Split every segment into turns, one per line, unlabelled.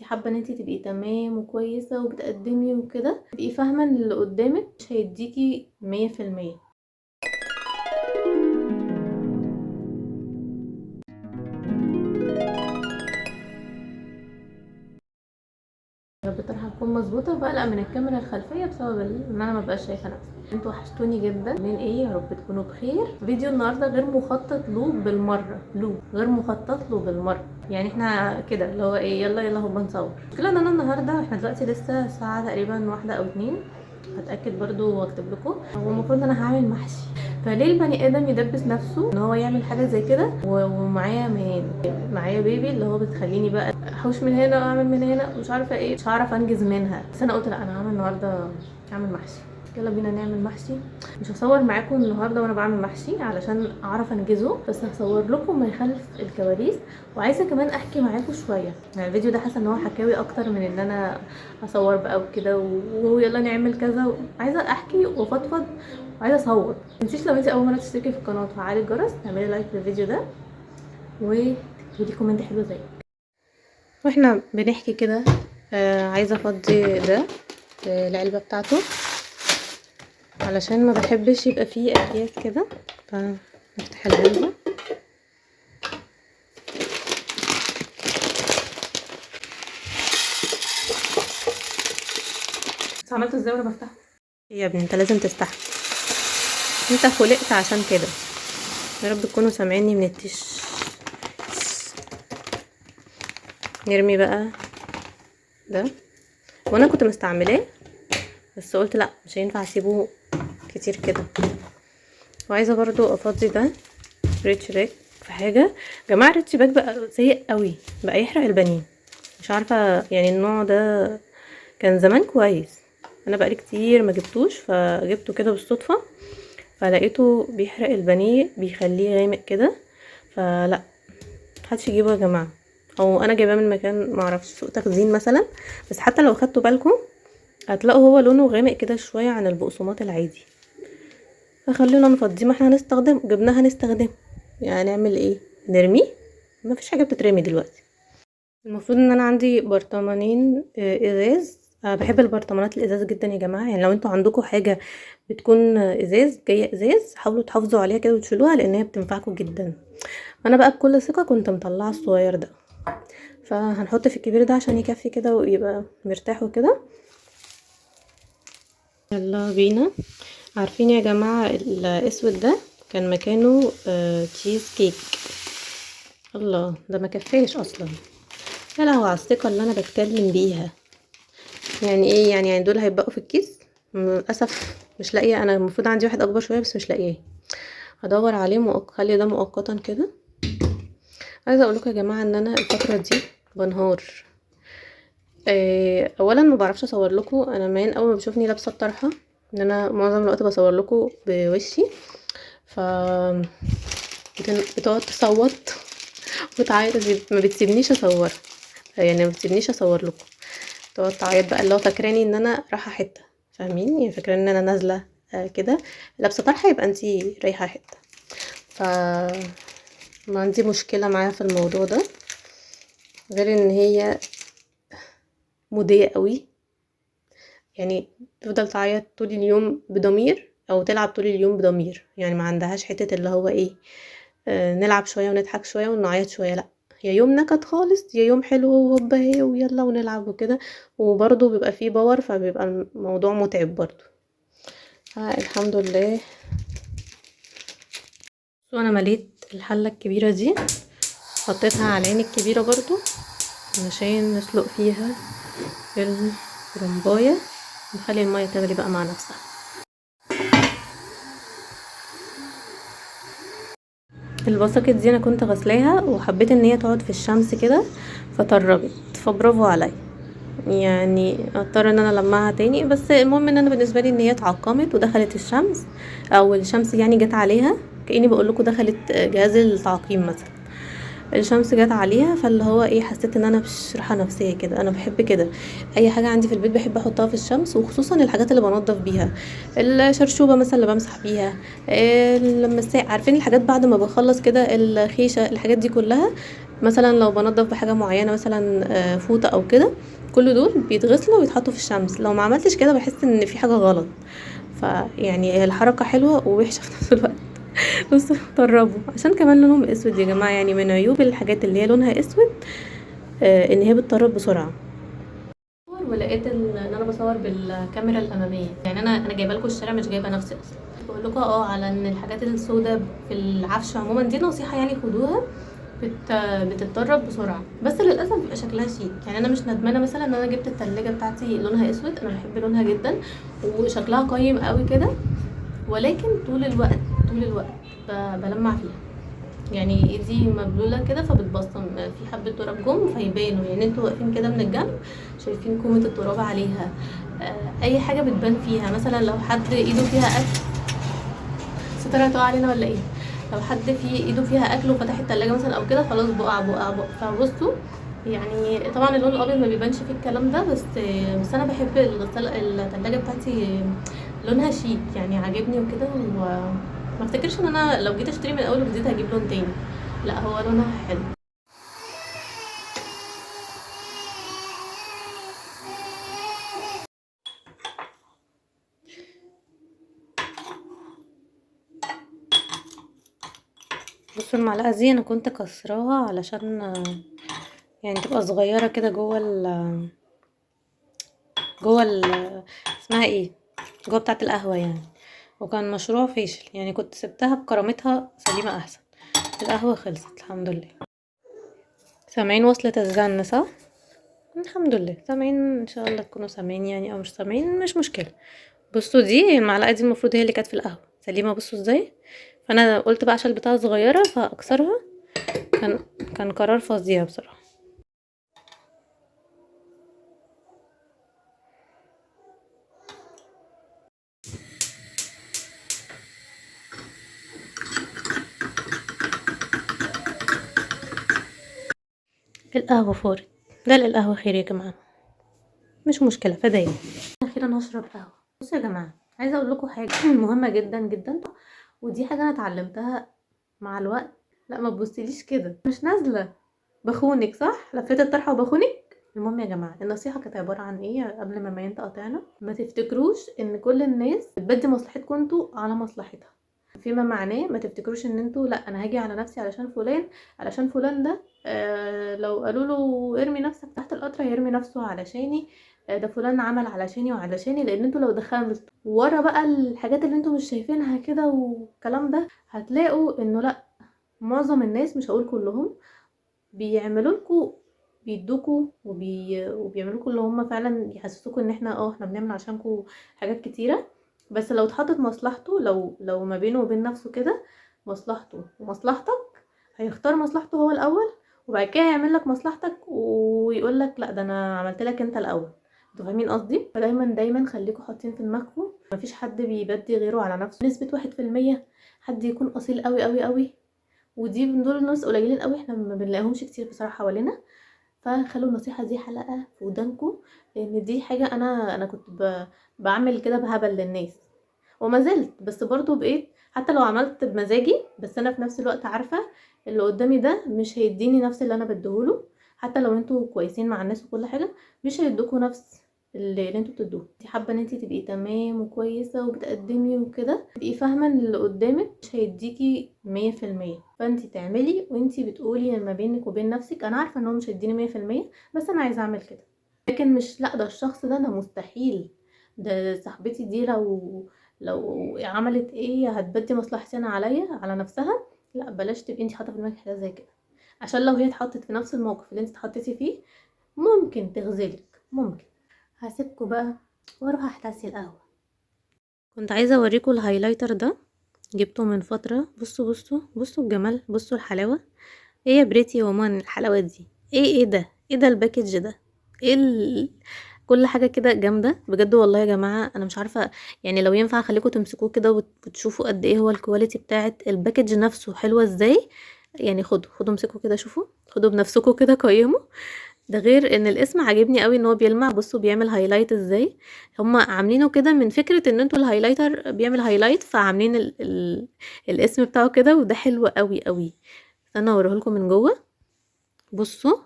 حابه ان انت تبقي تمام وكويسه وبتقدمي وكده، تبقي فاهمه ان اللي قدامك مش هيديكي 100%. الطرحه تكون مظبوطه. بقلق من الكاميرا الخلفيه بسبب ان انا مبقاش شايفه نفسي. انتوا وحشتوني جدا. من ايه؟ يا رب تكونوا بخير. فيديو النهارده غير مخطط له بالمره، غير مخطط له بالمره. يعني احنا كده اللي هو ايه، يلا يلا هو بنصور. المشكله ان انا النهارده، احنا دلوقتي لسه الساعه تقريبا 1 أو 2. هتاكد برضو واكتب لكم. هو المفروض ان انا هعمل محشي، فليه البني ادم يدبس نفسه ان هو يعمل حاجه زي كده ومعايا مهام، معايا بيبي اللي هو بتخليني بقى احوش من هنا واعمل من هنا مش عارفه ايه، مش هعرف انجز منها. بس انا قلت لا، انا هعمل النهارده، هعمل محشي. يلا بينا نعمل محشي. مش هصور معاكم النهارده وانا بعمل محشي علشان اعرف انجزه، بس هصور لكم ما يخلف الكواليس. وعايزه كمان احكي معاكم شويه. يعني الفيديو ده حاسه ان هو حكاوي اكتر من ان انا اصور بقى وكده ويلا نعمل كذا. عايزه احكي وافضفض وعايزه اصور. متنسيش لو انت اول مره تشتركي في القناه وتفعلي الجرس، تعملي لايك للفيديو ده وتكتبي كومنت حلو زي واحنا بنحكي كده. عايزه افضي ده العلبه بتاعته علشان ما بحبش يبقى فيه اكياس كده. فنفتح العلبه. بس عملته ازاي وانا بفتحه؟ يا ابني انت لازم تستحمل، انت خلقت عشان كده. يا رب تكونوا سامعيني من التش. نرمي بقى ده. وانا كنت مستعملاه بس قلت لا، مش هينفع اسيبه كتير كده. وعايزه برضو افضي ده ريتش باك في حاجه. يا جماعه ريتش باك بقى سيء قوي، بقى يحرق البانيه. مش عارفه يعني النوع ده كان زمان كويس. انا بقالي كتير ما جبتوش، فجبته كده بالصدفه، فلقيته بيحرق البانيه، بيخليه غامق كده. فلا، محدش يجيبه يا جماعه. او انا جايباه من مكان معرفش، سوق تخزين مثلا. بس حتى لو خدتوا بالكم هتلاقوا هو لونه غامق كده شويه عن البقسماط العادي. فخلينا نفضيه، ما احنا هنستخدم، جبناها هنستخدم. يعني نعمل ايه؟ نرميه؟ ما فيش حاجه بتترمي دلوقتي. المفروض ان انا عندي برطمانين ازاز. بحب البرطمانات الازاز جدا يا جماعه. يعني لو انتوا عندكم حاجه بتكون ازاز، جايه ازاز، حاولوا تحافظوا عليها كده وتشيلوها لان هي بتنفعكم جدا. انا بقى بكل ثقه كنت مطلعه الصغير ده، فهنحط في الكبير ده عشان يكفي كده ويبقى مرتاح وكده. يلا بينا. عارفين يا جماعه الاسود ده كان مكانه تشيز كيك. الله، ده ما كفاش اصلا. يا لهوي على الثقه اللي انا بتكلم بيها. يعني ايه يعني دول هيبقوا في الكيس؟ للاسف مش لاقيه. انا المفروض عندي واحد اكبر شويه بس مش لاقيه. هدور عليه خلي ده مؤقتا كده. عايزه اقول لكم يا جماعه ان انا الفتره دي بنهار. اولا ما بعرفش اصور لكم. انا مان اول ما بشوفني لابسه الطرحه ان انا معظم الوقت بصور لكم بوشي. ف بتقعد تصوت وتعيط، ما بتسيبنيش اصور. يعني ما بتسيبنيش اصور لكم. تقعد تعيط بقى اللي هو فاكراني ان انا رايحه حته. فاهمين؟ يعني فاكراني ان انا نازله كده لابسه طرحه يبقى انتي رايحه حته. ف ما عندي مشكله معاها في الموضوع ده، غير ان هي موديه قوي. يعني تفضل تعيط طول اليوم بضمير او تلعب طول اليوم بضمير. يعني ما عندهاش حته اللي هو ايه، نلعب شويه ونضحك شويه ونعيط شويه. لا، يا يوم نكد خالص يا يوم حلو وهوبا هي ويلا ونلعب وكده. وبرضه بيبقى فيه باور، فبيبقى الموضوع متعب برضه. الحمد لله. وانا مليت الحله الكبيره دي، حطيتها على العين الكبيره برضه علشان نسلق فيها الرمبايه. نخلي الميه تغلي بقى مع نفسها. البسكت دي انا كنت غسلاها وحبيت ان هي تقعد في الشمس كده فطربت، فبرافو عليا. يعني اضطر ان انا المعها تاني. بس المهم ان انا بالنسبه لي ان هي اتعقمت ودخلت الشمس، او الشمس يعني جت عليها. كاني بقول لكم دخلت جهاز التعقيم مثلا، الشمس جت عليها. فاللي هو ايه، حسيت ان انا مش راحه نفسيه كده. انا بحب كده اي حاجه عندي في البيت بحب احطها في الشمس، وخصوصا الحاجات اللي بنضف بيها. الشرشوبه مثلا اللي بمسح بيها، لما عارفين الحاجات بعد ما بخلص كده، الخيشه، الحاجات دي كلها مثلا لو بنضف بحاجه معينه، مثلا فوطه او كده، كل دول بيتغسلوا ويتحطوا في الشمس. لو ما عملتش كده بحس ان في حاجه غلط. فيعني الحركه حلوه ووحشه في نفس الوقت. بصوا طربوا عشان كمان لونهم اسود يا جماعه. يعني من عيوب الحاجات اللي هي لونها اسود ان هي بتطرب بسرعه. ولقيت ان انا بصور بالكاميرا الاماميه. يعني انا جايبه لكم الشارع، مش جايبه نفسي اصلا. بقول لكم على ان الحاجات السوداء في العفش عموما دي نصيحه يعني خدوها، بتتطرب بسرعه. بس للاسف بيبقى شكلها شيك. يعني انا مش ندمانه مثلا ان انا جبت التلاجة بتاعتي لونها اسود، انا بحب لونها جدا وشكلها قيم قوي كده، ولكن طول الوقت بلمع فيها. يعني ايدي مبلوله كده فبتبصم في حبه تراب جم فيبانوا. يعني انتوا واقفين كده من الجنب شايفين كومه التراب عليها. اي حاجه بتبان فيها. مثلا لو حد ايده فيها اكل، ستاره هتقع علينا ولا ايه؟ لو حد في ايده فيها اكل وفتح التلاجة مثلا او كده، خلاص بقع. فبصوا، يعني طبعا اللون الابيض ما بيبانش فيه الكلام ده، بس انا بحب التلاجة بتاعتي لونها شيك، يعني عاجبني وكده. وما افتكرش ان انا لو جيت اشتري من اول وجديد هجيب لون تاني، لا هو لونها حلو. بصوا المعلقه دي انا كنت كسراها علشان يعني تبقى صغيره كده جوه اسمها ايه، جوه بتاعه القهوه يعني. وكان مشروع فاشل، يعني كنت سبتها بكرامتها سليمه احسن. القهوه خلصت الحمد لله. سامعين وصلة الزن صح؟ الحمد لله سامعين. ان شاء الله تكونوا سامعين يعني، او مش سامعين مش مشكله. بصوا دي المعلقه دي المفروض هي اللي كانت في القهوه سليمه، بصوا ازاي. فانا قلت بقى عشان البتاعه صغيره فاكسرها. كان كان قرار فظيع بصراحه. القهوه فورت. ده القهوه خير يا جماعه، مش مشكله فدايا. اخيرا هشرب قهوه. بصوا يا جماعه، عايزه اقول لكم حاجه مهمه جدا جدا، ودي حاجه انا اتعلمتها مع الوقت. لا ما تبصيليش كده، مش نازله بخونك صح، لفيت الطرحه وبخونك. المهم يا جماعه، النصيحه كانت عباره عن ايه قبل ما ينتقطعنا؟ ما تفتكروش ان كل الناس بتبدي مصلحتكم انتوا على مصلحتها. فيما معناه ما تفتكروش ان انتوا لا انا هاجي على نفسي علشان فلان، علشان فلان ده لو قالوا له ارمي نفسك تحت القطر هيرمي نفسه علشاني. ده فلان عمل علشاني وعلشاني. لان انتوا لو دخلتوا ورا بقى الحاجات اللي انتوا مش شايفينها كده والكلام ده، هتلاقوا انه لا، معظم الناس مش هقول كلهم بيعملوا لكم، بيدوكوا وبيعملوا لكم اللي هم فعلا يحسسوكوا ان احنا بنعمل عشانكم حاجات كتيره. بس لو اتحطت مصلحته، لو ما بينه وبين نفسه كده مصلحته ومصلحتك، هيختار مصلحته هو الاول، وبعد كده يعمل لك مصلحتك ويقول لك لا ده انا عملت لك انت الاول. انتوا فاهمين قصدي؟ فدايما دايما خليكم حاطين في دماغكم مفيش حد بيبدي غيره على نفسه. نسبه 1% حد يكون اصيل قوي قوي قوي، ودي من دول الناس قليلين قوي، احنا ما بنلاقيهمش كتير بصراحه حوالينا. فخلوا النصيحه دي حلقه في ودانكم، لان دي حاجه انا كنت بعمل كده بهبل للناس وما زلت. بس برضو بقيت حتى لو عملت بمزاجي، بس انا في نفس الوقت عارفه اللي قدامي ده مش هيديني نفس اللي انا بديهوله. حتى لو انتوا كويسين مع الناس وكل حاجه، مش هيدوكوا نفس اللي انتوا بتدوه. انت حابه ان انت تبقي تمام وكويسه وبتقدمي وكده، تبقي فاهمه ان اللي قدامك مش هيديكي 100%. فانت تعملي وانت بتقولي ما بينك وبين نفسك انا عارفه ان هو مش هيديني 100%، بس انا عايزه اعمل كده. لكن مش لا ده الشخص ده مستحيل، ده صاحبتي دي لو عملت ايه هتبدي مصلحتي انا عليا على نفسها. لا بلاش تبقي انت حاطه في دماغك حاجه زي كده، عشان لو هي اتحطت في نفس الموقف اللي انت اتحطيتي فيه ممكن تغزلك ممكن. هسيبكم بقى واروح احتسي القهوه. كنت عايزه اوريكم الهايلايتر ده، جبته من فتره. بصوا الجمال، بصوا الحلاوه. ايه يا بريتي ومان الحلاوه دي؟ ايه ده، ايه ده الباكج ده؟ ايه كل حاجه كده جامده بجد والله يا جماعه. انا مش عارفه يعني لو ينفع اخليكم تمسكوه كده وتشوفوا قد ايه هو الكواليتي بتاعه الباكج نفسه حلوه ازاي. يعني خدوا امسكوا كده شوفوا، خدوا بنفسكم كده قيموا. ده غير ان الاسم عاجبني قوي ان هو بيلمع. بصوا بيعمل هايلايت ازاي. هما عاملينه كده من فكره ان انتوا الهايلايتر بيعمل هايلايت، فعاملين الاسم بتاعه كده، وده حلو قوي قوي. استنى اوريهولكم من جوه. بصوا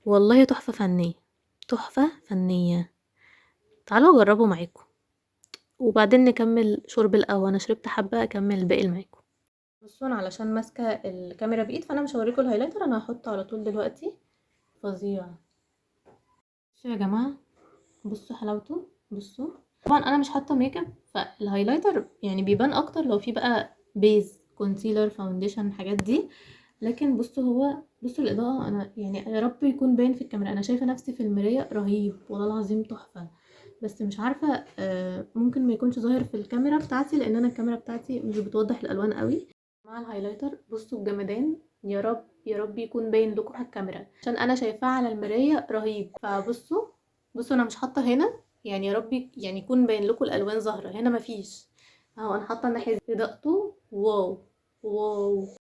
والله تحفة فنية، تحفة فنية. تعالوا اجربوا معاكم وبعدين نكمل شرب القهوة. انا شربت حبة، اكمل الباقي معاكم. بصوا انا علشان ماسكة الكاميرا بايد فانا مش هوريكم الهايلايتر، انا هحطه على طول دلوقتي. فظيع. بصوا يا جماعة، بصوا حلاوته. بصوا طبعا انا مش حاطه ميك اب، فالهايلايتر يعني بيبان اكتر لو في بقى بيز كونسيلر فاونديشن الحاجات دي. لكن بصوا بصوا الاضاءه، انا يعني يا رب يكون باين في الكاميرا، انا شايفه نفسي في المرايه رهيب والله العظيم تحفه. بس مش عارفه ممكن ما يكونش ظاهر في الكاميرا بتاعتي لان انا الكاميرا بتاعتي مش بتوضح الالوان قوي. مع الهايلايتر بصوا الجمدان، يا رب يا رب يكون باين لكم على الكاميرا عشان انا شايفاه على المرايه رهيب. فبصوا، بصوا انا مش حاطه هنا، يعني يا رب يعني يكون باين لكم الالوان ظاهره هنا، مفيش اهو. انا حاطه الناحيه دي، اضاءته واو. واو.